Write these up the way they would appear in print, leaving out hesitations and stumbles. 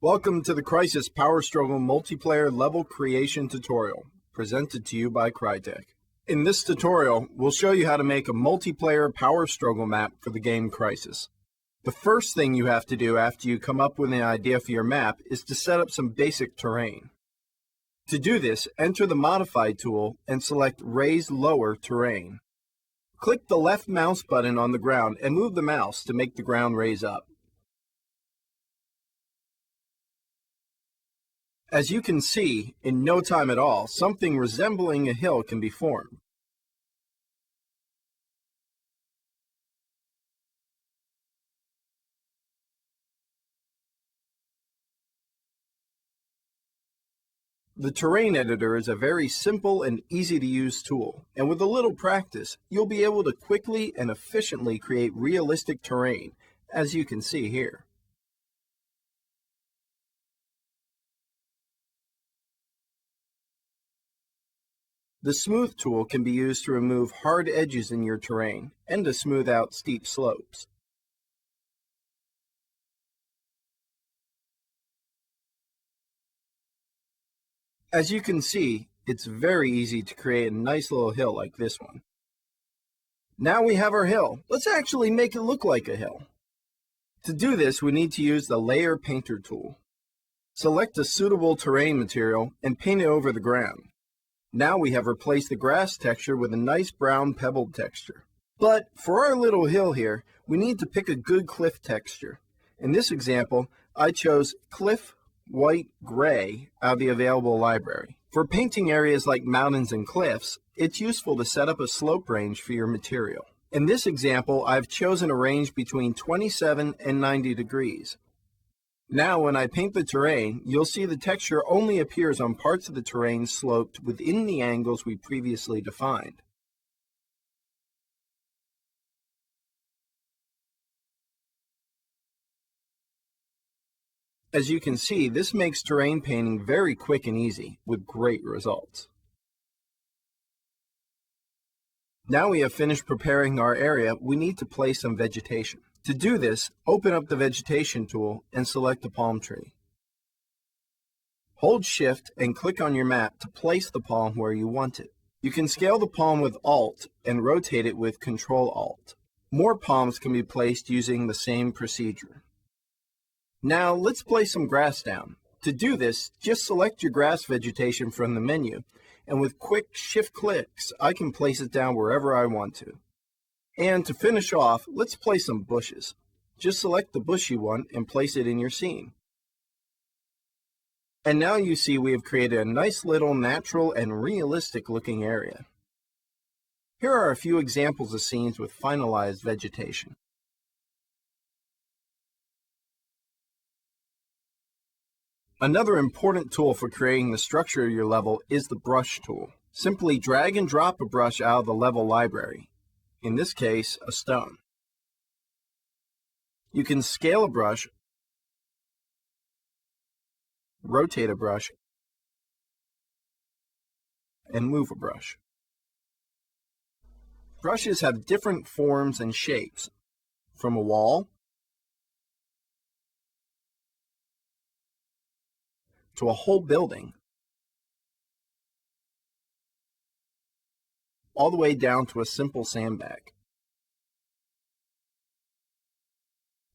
Welcome to the Crysis Power Struggle Multiplayer Level Creation Tutorial, presented to you by Crytek. In this tutorial, we'll show you how to make a multiplayer power struggle map for the game Crysis. The first thing you have to do after you come up with an idea for your map is to set up some basic terrain. To do this, enter the Modify tool and select Raise Lower Terrain. Click the left mouse button on the ground and move the mouse to make the ground raise up. As you can see, in no time at all, something resembling a hill can be formed. The terrain editor is a very simple and easy to use tool, and with a little practice, you'll be able to quickly and efficiently create realistic terrain, as you can see here. The Smooth tool can be used to remove hard edges in your terrain and to smooth out steep slopes. As you can see, it's very easy to create a nice little hill like this one. Now we have our hill. Let's actually make it look like a hill. To do this, we need to use the Layer Painter tool. Select a suitable terrain material and paint it over the ground. Now we have replaced the grass texture with a nice brown pebbled texture. But for our little hill here, we need to pick a good cliff texture. In this example, I chose Cliff White Gray out of the available library. For painting areas like mountains and cliffs, it's useful to set up a slope range for your material. In this example, I've chosen a range between 27 and 90 degrees. Now, when I paint the terrain, you'll see the texture only appears on parts of the terrain sloped within the angles we previously defined. As you can see, this makes terrain painting very quick and easy, with great results. Now we have finished preparing our area, we need to place some vegetation. To do this, open up the Vegetation tool and select a palm tree. Hold Shift and click on your map to place the palm where you want it. You can scale the palm with Alt and rotate it with Control-Alt. More palms can be placed using the same procedure. Now let's place some grass down. To do this, just select your grass vegetation from the menu, and with quick shift clicks, I can place it down wherever I want to. And to finish off, let's place some bushes. Just select the bush you want and place it in your scene. And now you see we have created a nice little natural and realistic looking area. Here are a few examples of scenes with finalized vegetation. Another important tool for creating the structure of your level is the Brush tool. Simply drag and drop a brush out of the level library. In this case, a stone. You can scale a brush, rotate a brush, and move a brush. Brushes have different forms and shapes, from a wall to a whole building, all the way down to a simple sandbag.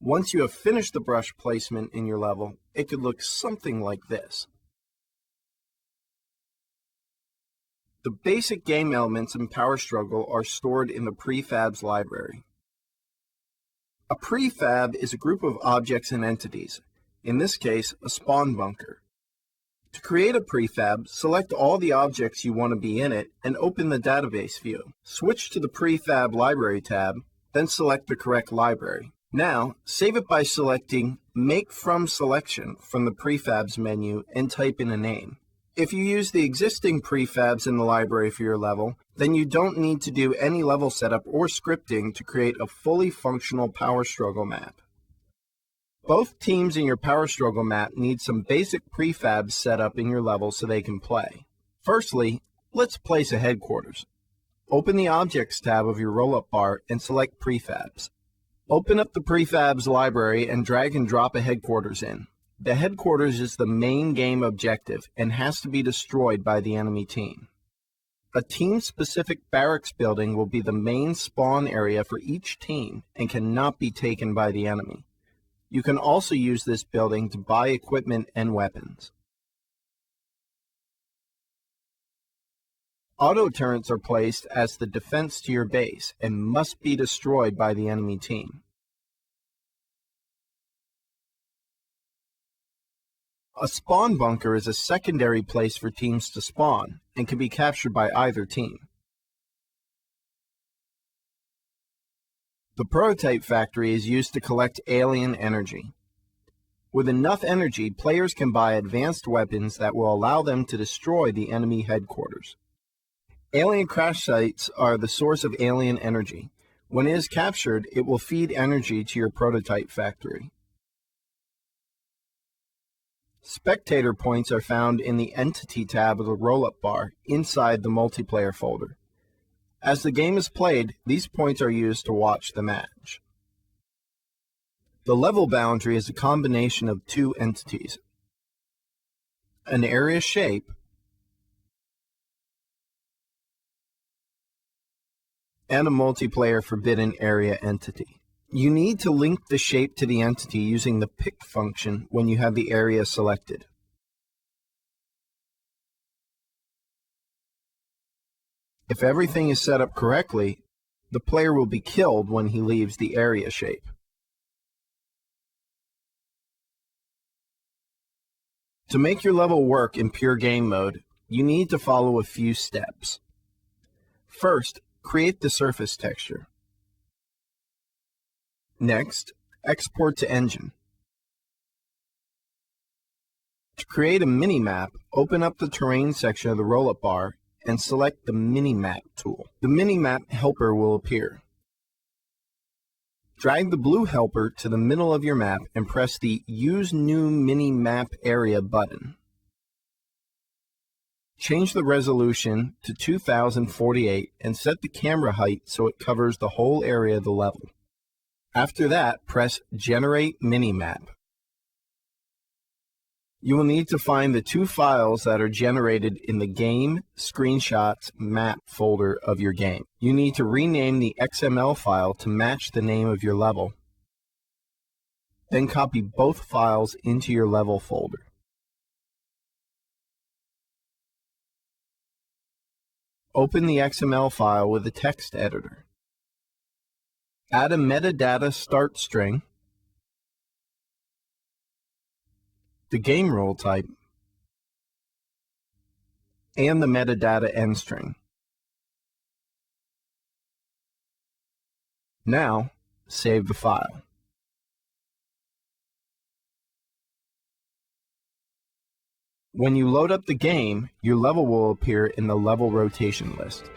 Once you have finished the brush placement in your level, it could look something like this. The basic game elements in Power Struggle are stored in the Prefabs library. A prefab is a group of objects and entities, in this case, a spawn bunker. To create a prefab, select all the objects you want to be in it and open the database view. Switch to the Prefab Library tab, then select the correct library. Now, save it by selecting Make From Selection from the Prefabs menu and type in a name. If you use the existing prefabs in the library for your level, then you don't need to do any level setup or scripting to create a fully functional Power Struggle map. Both teams in your Power Struggle map need some basic prefabs set up in your level so they can play. Firstly, let's place a headquarters. Open the Objects tab of your roll-up bar and select Prefabs. Open up the Prefabs library and drag and drop a headquarters in. The headquarters is the main game objective and has to be destroyed by the enemy team. A team-specific barracks building will be the main spawn area for each team and cannot be taken by the enemy. You can also use this building to buy equipment and weapons. Auto turrets are placed as the defense to your base and must be destroyed by the enemy team. A spawn bunker is a secondary place for teams to spawn and can be captured by either team. The prototype factory is used to collect alien energy. With enough energy, players can buy advanced weapons that will allow them to destroy the enemy headquarters. Alien crash sites are the source of alien energy. When it is captured, it will feed energy to your prototype factory. Spectator points are found in the Entity tab of the roll-up bar inside the multiplayer folder. As the game is played, these points are used to watch the match. The level boundary is a combination of two entities: an area shape and a multiplayer forbidden area entity. You need to link the shape to the entity using the pick function when you have the area selected. If everything is set up correctly, the player will be killed when he leaves the area shape. To make your level work in pure game mode, you need to follow a few steps. First, create the surface texture. Next, export to engine. To create a mini-map, open up the terrain section of the roll-up bar and select the Mini-Map tool. The Mini-Map helper will appear. Drag the blue helper to the middle of your map and press the Use New Mini-Map Area button. Change the resolution to 2048 and set the camera height so it covers the whole area of the level. After that, press Generate Minimap. You will need to find the two files that are generated in the Game Screenshots Map folder of your game. You need to rename the XML file to match the name of your level. Then copy both files into your level folder. Open the XML file with a text editor. Add a metadata start string, the game role type, and the metadata end string. Now, save the file. When you load up the game, your level will appear in the level rotation list.